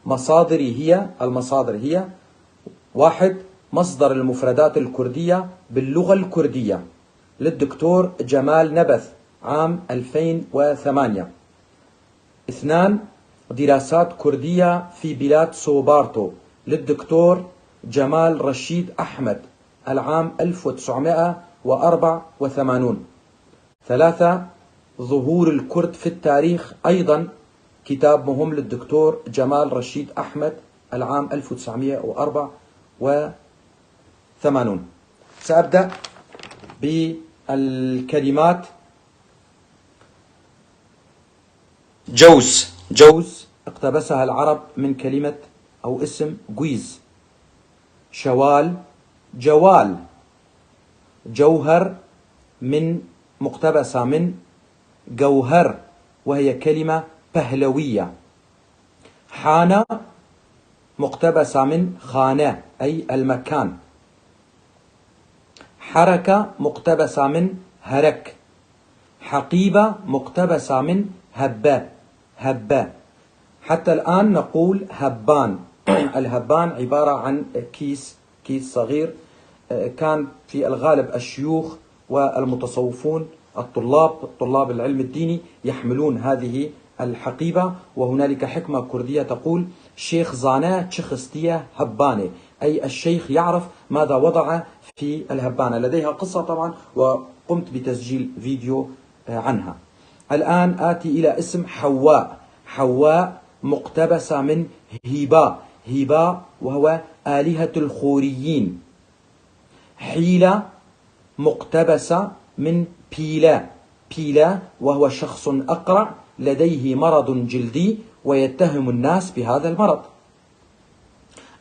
المصادر هي: واحد، مصدر المفردات الكردية باللغة الكردية للدكتور جمال نبث عام 2008. اثنان، دراسات كردية في بلاد سوبارتو للدكتور جمال رشيد أحمد العام 1984. ثلاثة، ظهور الكرد في التاريخ، أيضا كتاب مهم للدكتور جمال رشيد أحمد العام 1984. سأبدأ بالكلمات. جوز اقتبسها العرب من كلمة أو اسم جويز. شوال، جوال. جوهر مقتبسة من جوهر وهي كلمة بهلوية. حانة مقتبسة من خانة أي المكان. حركة مقتبسة من هرك. حقيبة مقتبسة من هبة. حتى الآن نقول هبان. الهبان عبارة عن كيس صغير، كان في الغالب الشيوخ والمتصوفون طلاب العلم الديني يحملون هذه الحقيبة، وهنالك حكمة كردية تقول: شيخ زانا تشخستية هبانة، أي الشيخ يعرف ماذا وضع في الهبانة. لديها قصة طبعا وقمت بتسجيل فيديو عنها. الآن آتي إلى اسم حواء مقتبسة من هيباء وهو آلهة الخوريين. حيلة مقتبسة من بيلا وهو شخص أقرع لديه مرض جلدي ويتهم الناس بهذا المرض.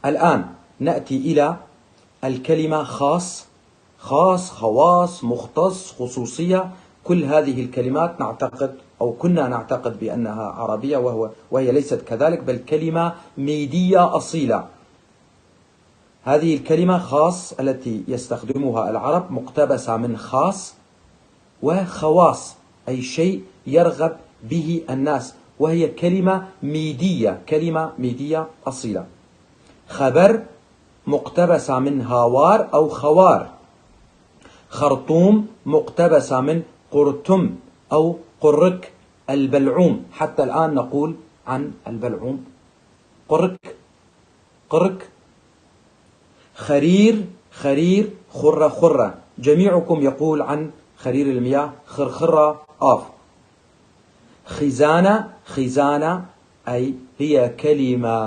الآن نأتي إلى الكلمة خاص، خواص، مختص، خصوصية. كل هذه الكلمات نعتقد أو كنا نعتقد بأنها عربية وهي ليست كذلك، بل كلمة ميدية أصيلة. هذه الكلمة خاص التي يستخدمها العرب مقتبسة من خاص وخواص، أي شيء يرغب به الناس، وهي كلمة ميدية أصيلة. خبر مقتبسة من هاوار أو خوار. خرطوم مقتبسة من قرتم أو قرك. البلعوم، حتى الآن نقول عن البلعوم قرك. خرير خرة. جميعكم يقول عن خرير المياه خرخرة آف. خزانة أي هي كلمة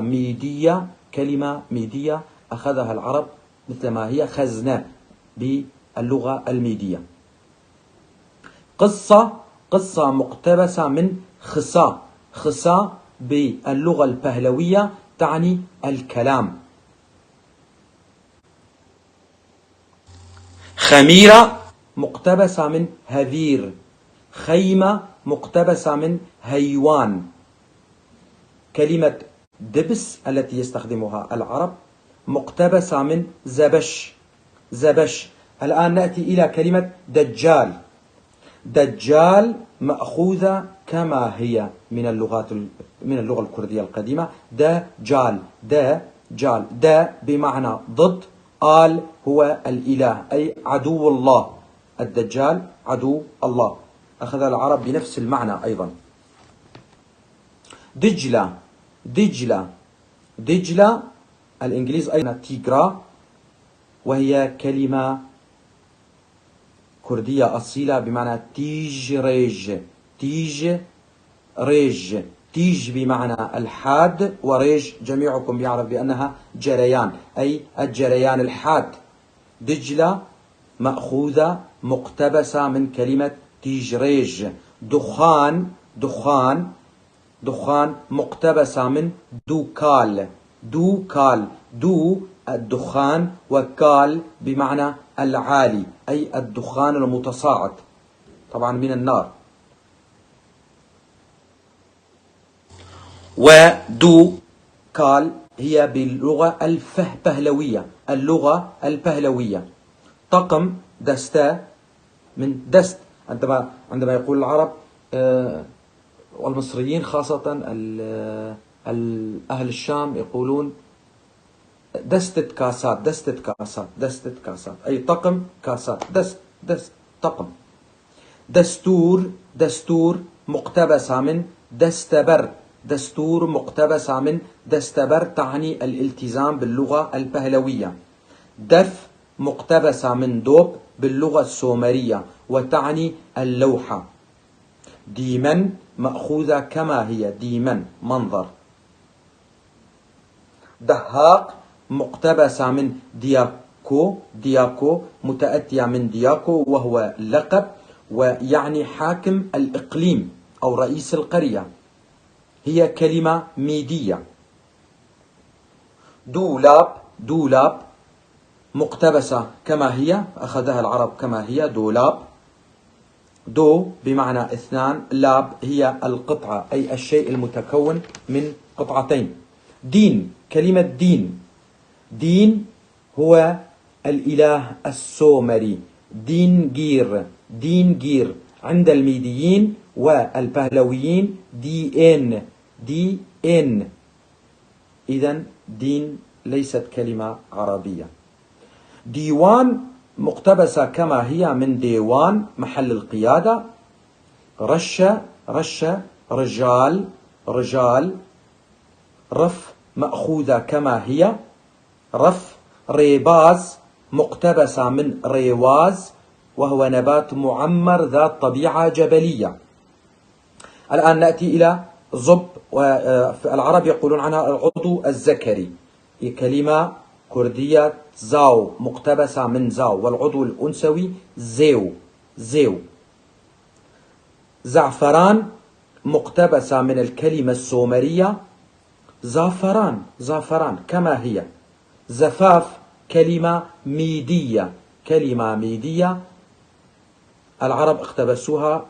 ميدية أخذها العرب مثل ما هي خزنة باللغة الميدية. قصة مقتبسة من خصا باللغة البهلوية تعني الكلام. خميرة مقتبسة من هذير. خيمة مقتبسة من هيوان. كلمة دبس التي يستخدمها العرب مقتبسة من زبش. الآن نأتي إلى كلمة دجال مأخوذة كما هي من اللغة الكردية القديمة. دجال بمعنى ضد، آل هو الإله أي عدو الله. الدجال عدو الله، أخذ العرب بنفس المعنى أيضا. دجلة الإنجليز أيضا تيغرا، وهي كلمة كردية أصيلة بمعنى تيج بمعنى الحاد، وريج جميعكم يعرف بأنها جريان أي الجريان الحاد. دجلة مأخوذة مقتبسة من كلمة تيجريج. دخان مقتبسة من دوكال. الدخان، وكال بمعنى العالي أي الدخان المتصاعد طبعا من النار. ودوكال هي باللغة البهلوية. طقم دستة من دست. عندما يقول العرب والمصريين خاصة أهل الشام يقولون دستة كاسات، دستة كاسات، دستة كاسات، أي طقم كاسات، دست طقم. دستور، دستور مقتبسة من دستبر، دستور مقتبسة من دستبر تعني الالتزام باللغة البهلوية. دف مقتبسة من دوب باللغة السومرية وتعني اللوحة. ديمن مأخوذة كما هي، ديمن منظر. دهاق مقتبسة من دياكو، دياكو متأتية من دياكو وهو لقب ويعني حاكم الإقليم أو رئيس القرية، هي كلمة ميدية. دولاب، دولاب مقتبسة كما هي، أخذها العرب كما هي، دولاب. دو بمعنى اثنان، لاب هي القطعة أي الشيء المتكون من قطعتين. دين، كلمة دين، دين هو الإله السومري، دين جير، دين جير عند الميديين والبهلويين دي ان، دي ان. إذن دين ليست كلمة عربية. ديوان مقتبسة كما هي من ديوان محل القيادة. رشة، رشة رجال، رجال. رف مأخوذة كما هي، رف. ريباز مقتبسة من ريواز وهو نبات معمر ذات طبيعة جبلية. الآن نأتي إلى ظب، والعرب يقولون عنها العضو الذكري، كلمة كردية زاو مقتبسة من زاو، والعضو الأنثوي زيو، زيو. زعفران مقتبسة من الكلمة السومرية زعفران، زعفران كما هي. زفاف كلمة ميدية، كلمة ميدية العرب اقتبسوها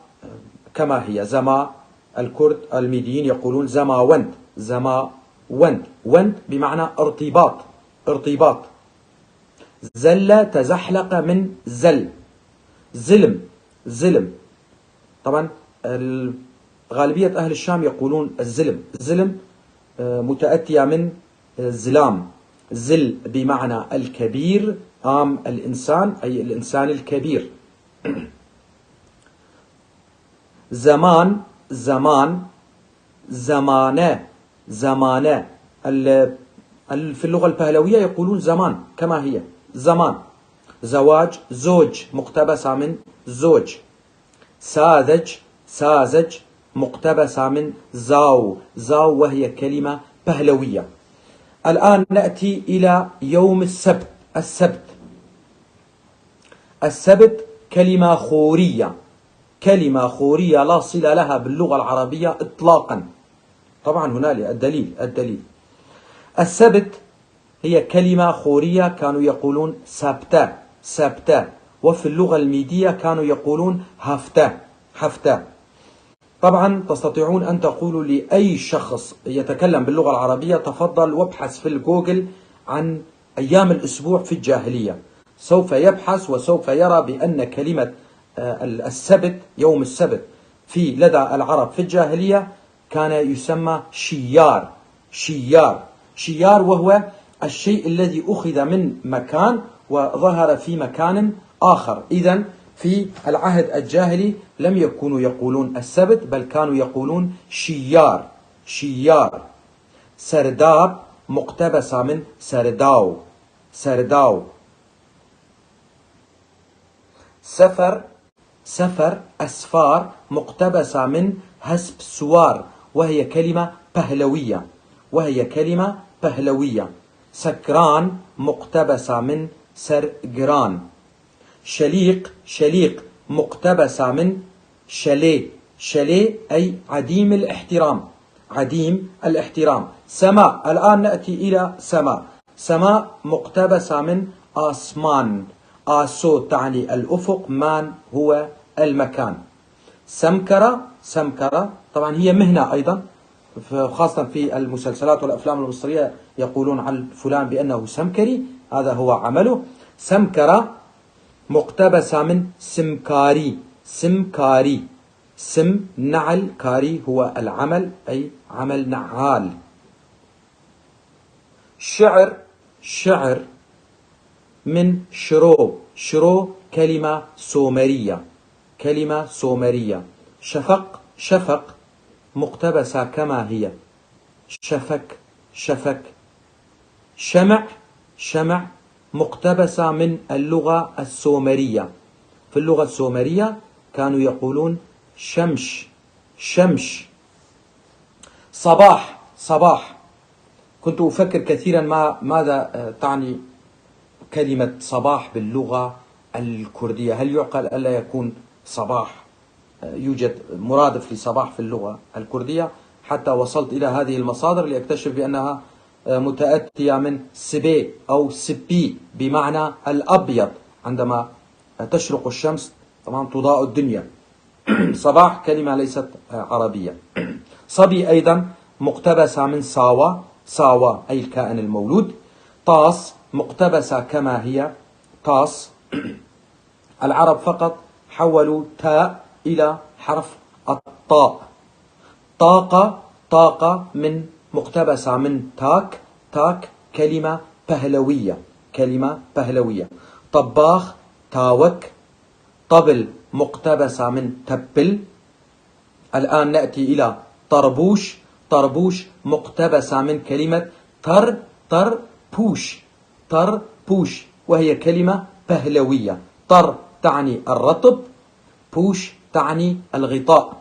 كما هي. زما الكرد الميديين يقولون زما وند، زما وند، وند بمعنى ارتباط، ارتباط. زل تزحلق من زل. زلم، زلم. طبعا غالبية أهل الشام يقولون الزلم، زلم متأتية من زلام. زل بمعنى الكبير، آم الإنسان أي الإنسان الكبير. زمان، زمان. زمانة، زمانة. في اللغة البهلوية يقولون زمان كما هي، زمان. زواج، زوج مقتبسة من زوج. ساذج، ساذج مقتبسة من زاو، زاو وهي كلمة بهلوية. الآن نأتي إلى يوم السبت. السبت، السبت كلمة خورية، كلمة خورية لا صلة لها باللغة العربية إطلاقا. طبعا هنالك الدليل، الدليل. السبت هي كلمة خورية كانوا يقولون سبتة، سبتة، وفي اللغة الميدية كانوا يقولون هفتة، هفتة. طبعا تستطيعون أن تقولوا لأي شخص يتكلم باللغة العربية تفضل وابحث في الجوجل عن أيام الأسبوع في الجاهلية، سوف يبحث وسوف يرى بأن كلمة السبت، يوم السبت في لدى العرب في الجاهلية كان يسمى شيار، شيار، شيار، وهو الشيء الذي أخذ من مكان وظهر في مكان آخر. إذن في العهد الجاهلي لم يكونوا يقولون السبت بل كانوا يقولون شيار، شيار. سرداب مقتبسة من سرداو، سرداو. سفر، سفر. أسفار مقتبسة من هسب سوار وهي كلمة بهلوية، وهي كلمة بهلوية. سكران مقتبسة من سرجران. شليق، شليق مقتبسة من شلي، شلي أي عديم الاحترام، عديم الاحترام. سماء، الآن نأتي إلى سماء. سماء مقتبسة من آسمان، آسو تعني الأفق، مان هو المكان. سمكرة، سمكرة طبعا هي مهنة أيضا، خاصة في المسلسلات والأفلام المصرية يقولون عن فلان بأنه سمكري، هذا هو عمله. سمكرة مقتبسة من سمكاري، سمكاري. سم نعل، كاري هو العمل أي عمل نعال. شعر، شعر من شرو، شرو كلمة سومرية، كلمة سومرية. شفق، شفق مقتبسة كما هي، شفك، شفك. شمع، شمع مقتبسة من اللغة السومرية. في اللغة السومرية كانوا يقولون شمش، شمش. صباح، صباح. كنت أفكر كثيرا ماذا تعني كلمة صباح باللغة الكردية. هل يعقل ألا يكون صباح يوجد مرادف لصباح في اللغة الكردية؟ حتى وصلت إلى هذه المصادر لأكتشف بأنها متأتية من سبي أو سبي بمعنى الأبيض، عندما تشرق الشمس طبعا تضاء الدنيا. صباح كلمة ليست عربية. صبي أيضا مقتبسة من ساوا، ساوا أي الكائن المولود. طاس مقتبسة كما هي، طاس. العرب فقط حولوا تاء إلى حرف الطاء. طاقة، طاقة من مقتبسة من تاك، تاك كلمة بهلوية، كلمة بهلوية. طباخ، تاوك. طبل مقتبسة من تبل. الآن نأتي إلى طربوش، طربوش مقتبسة من كلمة طربوش، طربوش وهي كلمة بهلوية. طر تعني الرطب، بوش تعني الغطاء.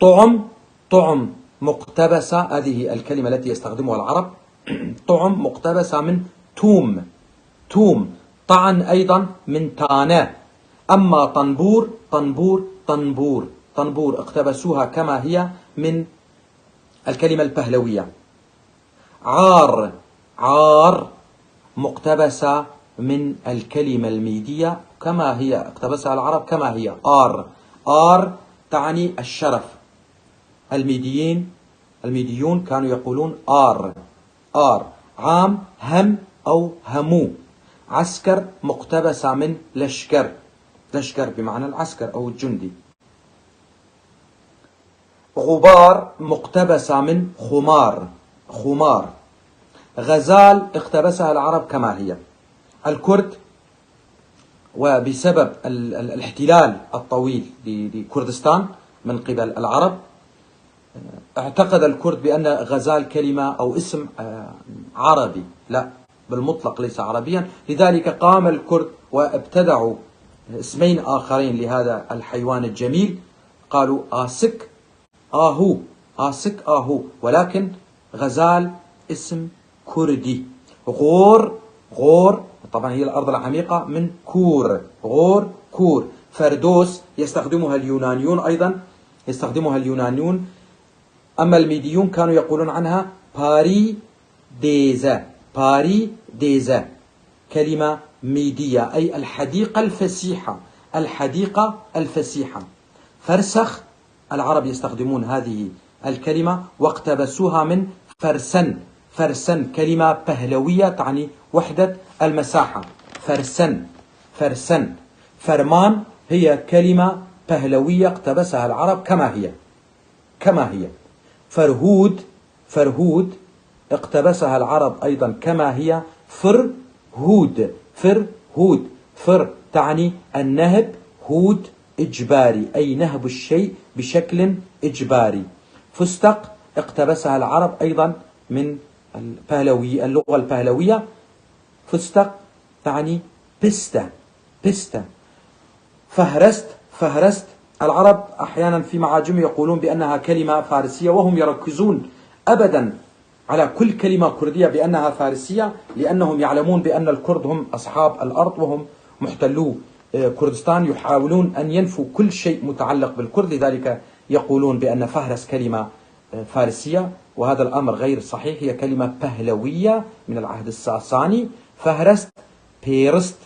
طعم، طعم مقتبسة، هذه الكلمة التي يستخدمها العرب. طعم مقتبسة من توم، توم. طعن أيضا من تانا. أما طنبور، طنبور، طنبور، طنبور اقتبسوها كما هي من الكلمة البهلوية. عار، عار مقتبسة من الكلمة الميدية كما هي، اقتبسها العرب كما هي، آر. آر تعني الشرف. الميديون كانوا يقولون آر، آر. عام، هم أو همو. عسكر مقتبسة من لشكر، لشكر بمعنى العسكر أو الجندي. غبار مقتبسة من خمار، خمار. غزال اقتبسها العرب كما هي. الكرد، وبسبب الاحتلال الطويل لكردستان من قبل العرب، اعتقد الكرد بأن غزال كلمة أو اسم عربي، لا بالمطلق ليس عربيا. لذلك قام الكرد وابتدعوا اسمين آخرين لهذا الحيوان الجميل، قالوا آسك آهو، آسك آهو، ولكن غزال اسم كردي. غور، غور طبعا هي الأرض العميقة من كور، غور، كور. فردوس يستخدمها اليونانيون أيضا، يستخدمها اليونانيون. أما الميديون كانوا يقولون عنها باري ديزا، باري ديزا كلمة ميدية أي الحديقة الفسيحة، الحديقة الفسيحة. فرسخ، العرب يستخدمون هذه الكلمة واقتبسوها من فرسن، فرسن كلمة بهلوية تعني وحدة المساحة، فرسن، فرسن. فرمان هي كلمة بهلوية اقتبسها العرب كما هي، كما هي. فرهود، فرهود اقتبسها العرب أيضا كما هي. فرهود، فرهود. فر تعني النهب، هود إجباري أي نهب الشيء بشكل إجباري. فستق اقتبسها العرب أيضا من البهلوية، اللغة البهلوية. فستق تعني بستة، بستة. فهرست، فهرست العرب أحيانا في معاجم يقولون بأنها كلمة فارسية، وهم يركزون أبدا على كل كلمة كردية بأنها فارسية، لأنهم يعلمون بأن الكرد هم أصحاب الأرض وهم محتلو كردستان، يحاولون أن ينفوا كل شيء متعلق بالكرد، لذلك يقولون بأن فهرس كلمة فارسية، وهذا الأمر غير صحيح، هي كلمة بهلوية من العهد الساساني. فهرست، بيرست،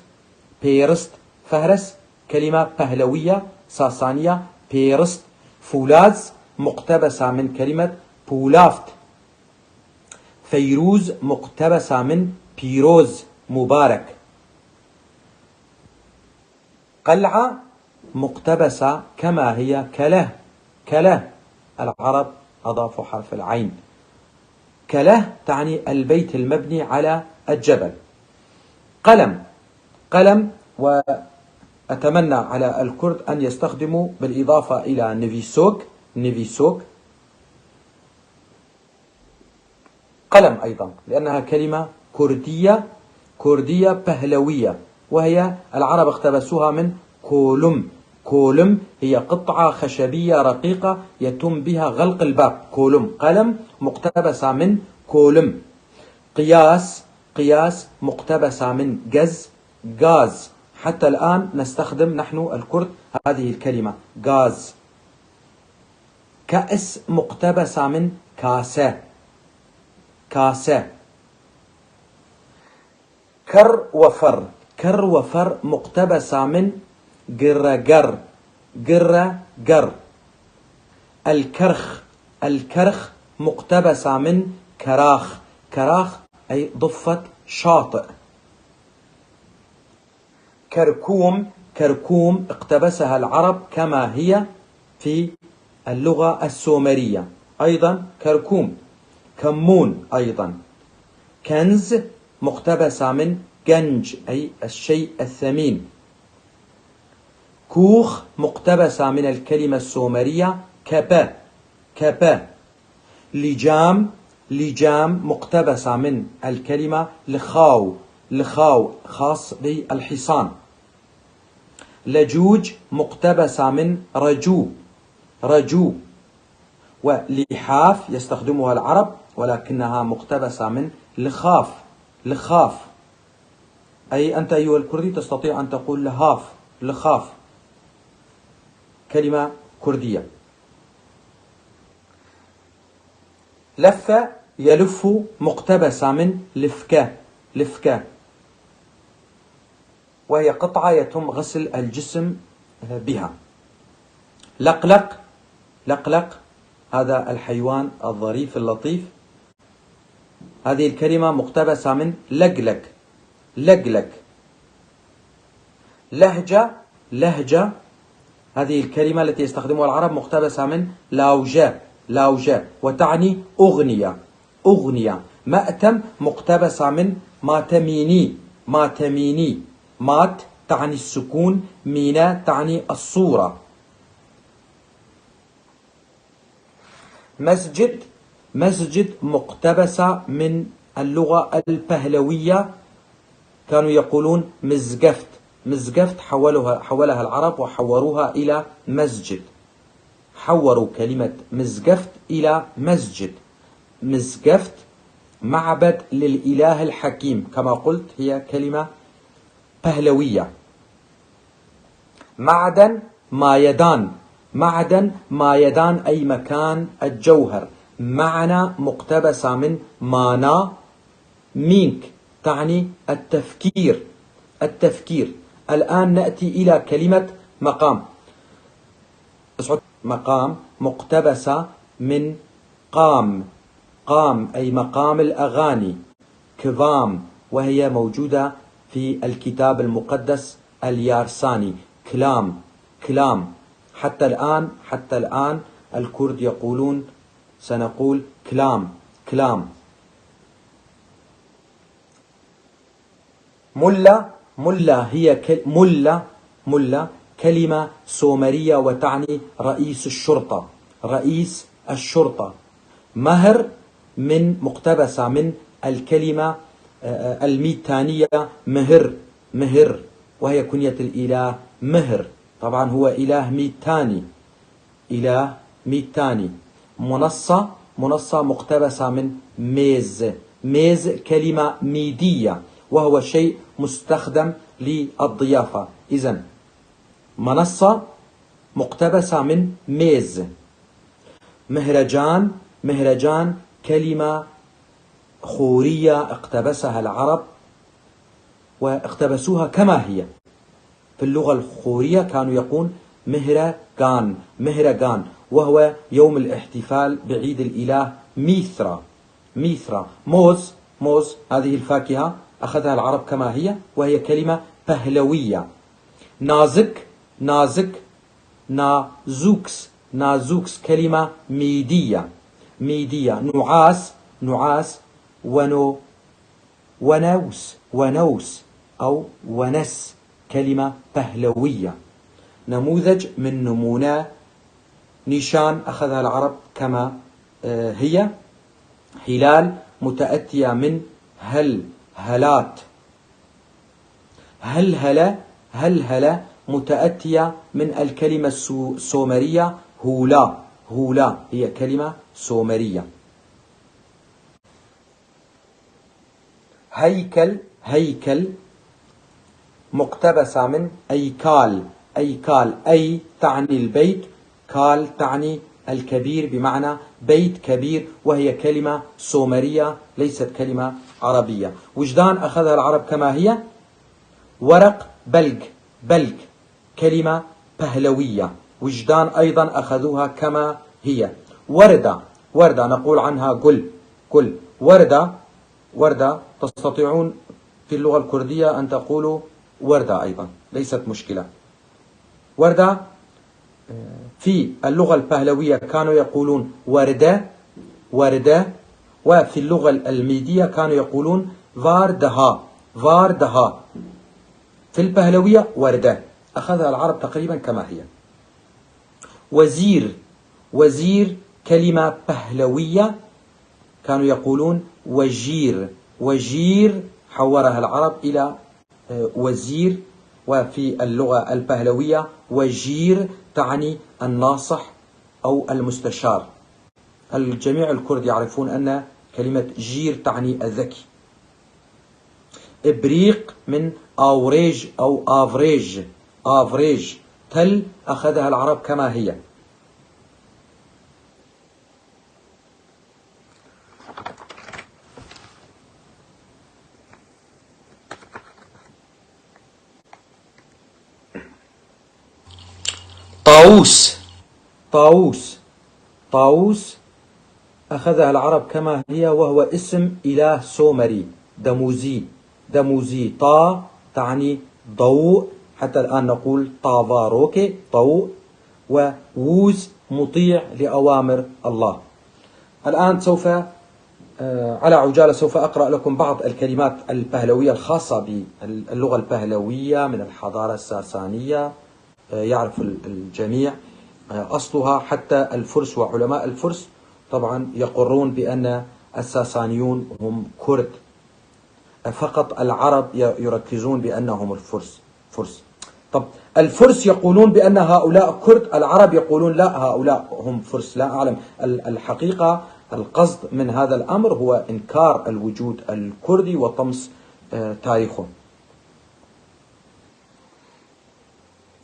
بيرست. فهرس كلمة بهلوية ساسانية، بيرست. فولاذ مقتبسة من كلمة بولافت. فيروز مقتبسة من بيروز مبارك. قلعة مقتبسة كما هي كله، كله. العرب أضافوا حرف العين. كله تعني البيت المبني على الجبل. قلم، قلم، وأتمنى على الكرد أن يستخدموا بالإضافة إلى نيفيسوك، نيفيسوك قلم أيضا، لأنها كلمة كردية، كردية بهلوية، وهي العرب اقتبسوها من كولم. كولم هي قطعة خشبية رقيقة يتم بها غلق الباب. كولم، قلم، مقتبسة من كولم. قياس، قياس، مقتبسة من جز، غاز. حتى الآن نستخدم نحن الكرد هذه الكلمة غاز. كأس، مقتبسة من كاسة، كاسة. كر وفر، كر وفر، مقتبسة من جرجر، جرجر. الكرخ، الكرخ، مقتبسة من كراخ، كراخ أي ضفة شاطئ. كركوم، كركوم اقتبسها العرب كما هي في اللغة السومرية أيضا كركوم. كمون أيضا. كنز، مقتبسة من جنج أي الشيء الثمين. كوخ، مقتبسة من الكلمة السومرية كبا، كبا. لجام، لجام، مقتبسة من الكلمة لخاو، لخاو، خاص بالحصان. لجوج، مقتبسة من رجو، رجو. ولحاف يستخدمها العرب ولكنها مقتبسة من لخاف، لخاف. أي أنت أيها الكردي تستطيع أن تقول لهاف، لخاف، كلمة كردية. لف، يلف، مقتبسة من لفكة، لفكة، وهي قطعة يتم غسل الجسم بها. لقلق، لقلق، هذا الحيوان الظريف اللطيف. هذه الكلمة مقتبسة من لقلق، لقلق. لهجة، لهجة، هذه الكلمة التي يستخدمها العرب مقتبسة من لاوجة، لاوجة، وتعني أغنية، أغنية. مأتم، مقتبسة من ماتميني، ماتميني. مات تعني السكون، مينا تعني الصورة. مسجد، مسجد، مقتبسة من اللغة البهلوية، كانوا يقولون مزقفت، مزقفت، حولها العرب وحوروها إلى مسجد، حوروا كلمة مزقفت إلى مسجد. مزقفت معبد للإله الحكيم، كما قلت هي كلمة بهلوية. معدن، مايدان، معدن، مايدان، أي مكان الجوهر. معنى، مقتبسة من مانا، مينك، تعني التفكير، التفكير. الآن نأتي إلى كلمة مقام. مقام، مقتبسة من قام، قام أي مقام الأغاني. كظام، وهي موجودة في الكتاب المقدس اليارساني. كلام، كلام. حتى الآن الكرد يقولون، سنقول كلام، كلام. ملا، ملا هي ملا، ملا كلمة سومرية وتعني رئيس الشرطة، رئيس الشرطة. مهر، من مقتبسة من الكلمة الميتانية مهر، مهر، وهي كنية الإله مهر، طبعا هو إله ميتاني، إله ميتاني. منصة، منصة، مقتبسة من ميز، ميز كلمة ميدية وهو شيء مستخدم للضيافة. إذن منصة مقتبسة من ميز. مهرجان، مهرجان كلمة خورية اقتبسها العرب واقتبسوها كما هي. في اللغة الخورية كانوا يقولون مهرجان، مهرجان، وهو يوم الاحتفال بعيد الإله ميثرا، ميثرا. موز، موز، هذه الفاكهة أخذها العرب كما هي وهي كلمة بهلوية. نازك، نازك، نازوكس، نازوكس كلمة ميدية، ميدية. نعاس، نعاس، ونوس أو ونس، كلمة بهلوية، نموذج من نمونا نيشان أخذها العرب كما هي. هلال متأتية من هلهلات، هلهلة متأتية من الكلمة السومرية هولا هي كلمة سومرية. هيكل مقتبسة من أيكال، أي تعني البيت، كال تعني الكبير، بمعنى بيت كبير، وهي كلمة سومرية ليست كلمة عربية. وجدان أخذها العرب كما هي. ورق بلق كلمة بهلوية، وجدان أيضا أخذوها كما هي. وردة نقول عنها قل وردة تستطيعون في اللغة الكردية أن تقولوا وردة أيضا، ليست مشكلة. وردة في اللغة البهلوية كانوا يقولون وردة، وفي اللغة الميدية كانوا يقولون فاردها. في البهلوية وردة، أخذها العرب تقريبا كما هي. وزير كلمة بهلوية، كانوا يقولون وجير حورها العرب إلى وزير. وفي اللغة البهلوية وجير تعني الناصح أو المستشار. الجميع الكرد يعرفون أن كلمة جير تعني الذكي. إبريق من أوريج أو آفريج، تل أخذها العرب كما هي. طاووس أخذها العرب كما هي، وهو اسم إله سومري دموزي. طا تعني ضوء، حتى الآن نقول طافاروكي ضوء، ووز مطيع لأوامر الله. الآن سوف على عجالة سوف أقرأ لكم بعض الكلمات البهلوية الخاصة باللغة البهلوية من الحضارة الساسانية. يعرف الجميع أصلها، حتى الفرس وعلماء الفرس طبعا يقرون بأن الساسانيون هم كرد، فقط العرب يركزون بأنهم فرس. طب الفرس يقولون بأن هؤلاء كرد، العرب يقولون لا هؤلاء هم فرس. لا أعلم الحقيقة. القصد من هذا الأمر هو إنكار الوجود الكردي وطمس تاريخه.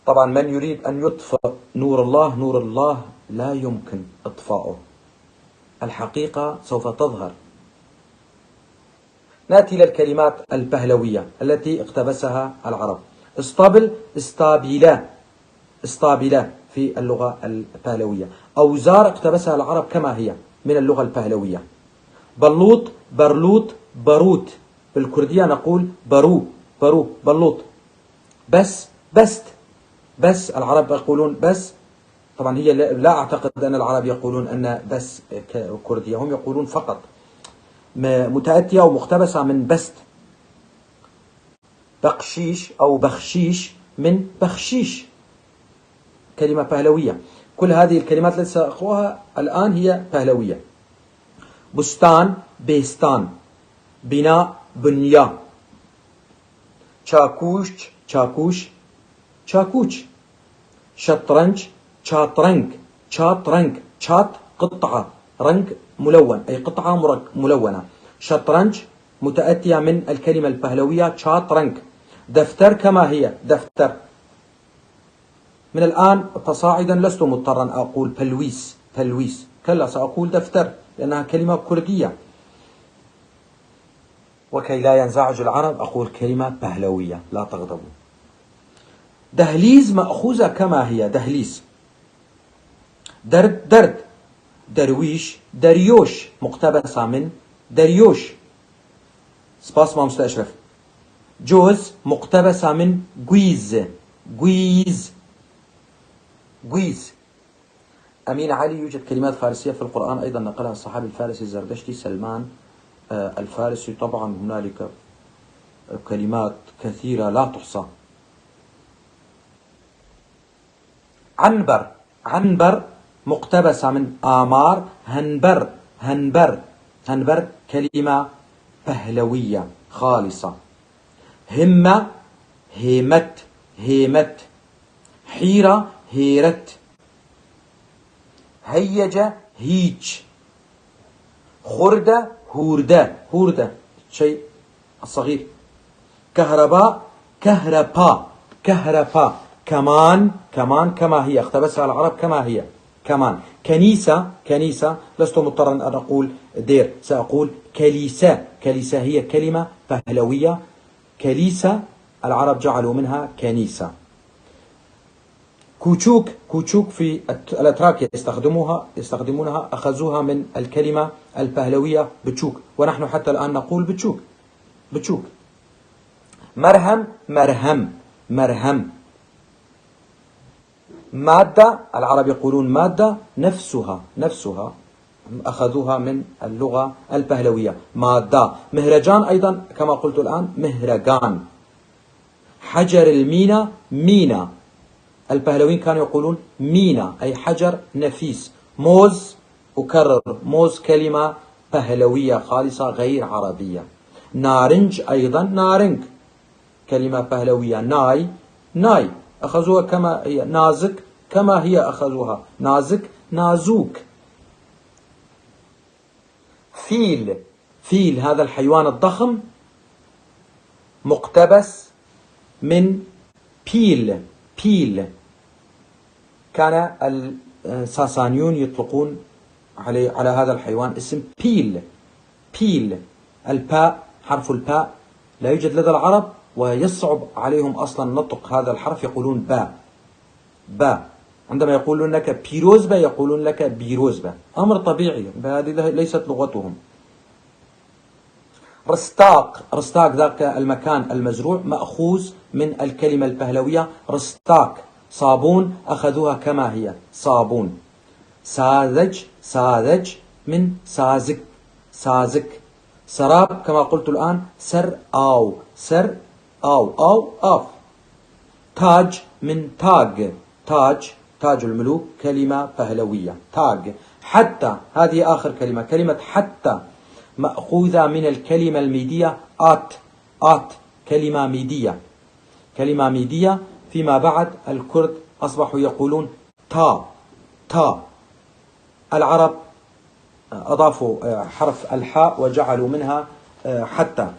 طبعا من يريد أن يطفئ نور الله لا يمكن إطفاؤه، الحقيقة سوف تظهر. نأتي للكلمات البهلوية التي اقتبسها العرب. اسطبل استابلة في اللغة البهلوية. أوزار اقتبسها العرب كما هي من اللغة البهلوية. بلوط برلوط باروت، بالكردية نقول برو بلوط. بس العرب يقولون بس. طبعا هي لا أعتقد أن العرب يقولون أن بس كردية، هم يقولون فقط، متأتية ومقتبسة من بست. بقشيش أو بخشيش من بخشيش، كلمة بهلوية. كل هذه الكلمات التي سأقرأها الآن هي بهلوية. بستان بيستان، بناء بنيا، شاكوش، شطرنج شاطرنج، شات قطعة، رنج ملون أي قطعة ملونة. شطرنج متأتية من الكلمة البهلوية شاطرنج. دفتر كما هي دفتر. من الآن فصاعدا لست مضطرا أقول بلويس، كلا سأقول دفتر لأنها كلمة كردية. وكي لا ينزعج العرب أقول كلمة بهلوية، لا تغضبوا. دهليز مأخوذة كما هي دهليز. درد درويش، دريوش مقتبسة من دريوش. سباس ما مستأشرف. جوز مقتبسة من جويز. أمين علي يوجد كلمات فارسية في القرآن أيضا نقلها الصحابي الفارسي الزردشتي سلمان الفارسي. طبعا هنالك كلمات كثيرة لا تحصى. عنبر، عنبر مقتبسة من آمار. هنبر، هنبر، هنبر كلمة پهلوية خالصة. همة، هيمت، هيمت. حيرة، هيرت. هيجة، هيج. خردة، هوردة، هوردة شيء صغير. كهرباء، كهرباء، كهرباء. كمان، كمان كما هي، اقتبسها العرب كما هي، كمان. كنيسة، كنيسة لست مضطرا أن أقول دير، سأقول كليسة، كليسة هي كلمة پهلوية. كليسة العرب جعلوا منها كنيسة. كوچوك، كوچوك في الأتراك يستخدمونها، أخذوها من الكلمة الپهلوية بچوك، ونحن حتى الآن نقول بچوك، بچوك. مرهم، مرهم، مرهم. مادة العرب يقولون مادة نفسها، نفسها أخذوها من اللغة الپهلوية مادة. مهرجان أيضا كما قلت الآن مهرجان. حجر المينا، مينا. الپهلويين كانوا يقولون مينا أي حجر نفيس. موز، أكرر، موز كلمة پهلوية خالصة غير عربية. نارنج أيضا، نارنج كلمة پهلوية. ناي، ناي أخذوها كما هي. نازك كما هي أخذوها، نازك، نازوك. فيل، فيل هذا الحيوان الضخم مقتبس من بيل، بيل. كان الساسانيون يطلقون على هذا الحيوان اسم بيل، بيل. الباء، حرف الباء لا يوجد لدى العرب ويصعب عليهم أصلا نطق هذا الحرف، يقولون باء، باء. عندما يقولون لك بيروزبة يقولون لك بيروزبة، أمر طبيعي، هذه ليست لغتهم. رستاق، رستاق ذاك المكان المزروع مأخوذ من الكلمة الپهلوية رستاق. صابون أخذوها كما هي، صابون. ساذج، ساذج من سازك، سازك. سراب كما قلت الآن سر آو، سر آو، أو آف. تاج من تاج، تاج، تاج الملوك كلمة پهلوية، تاج. حتى، هذه آخر كلمة، كلمة حتى مأخوذة من الكلمة الميدية آت، آت كلمة ميدية، كلمة ميدية. فيما بعد الكرد أصبحوا يقولون تا، تا. العرب أضافوا حرف الحاء وجعلوا منها حتى.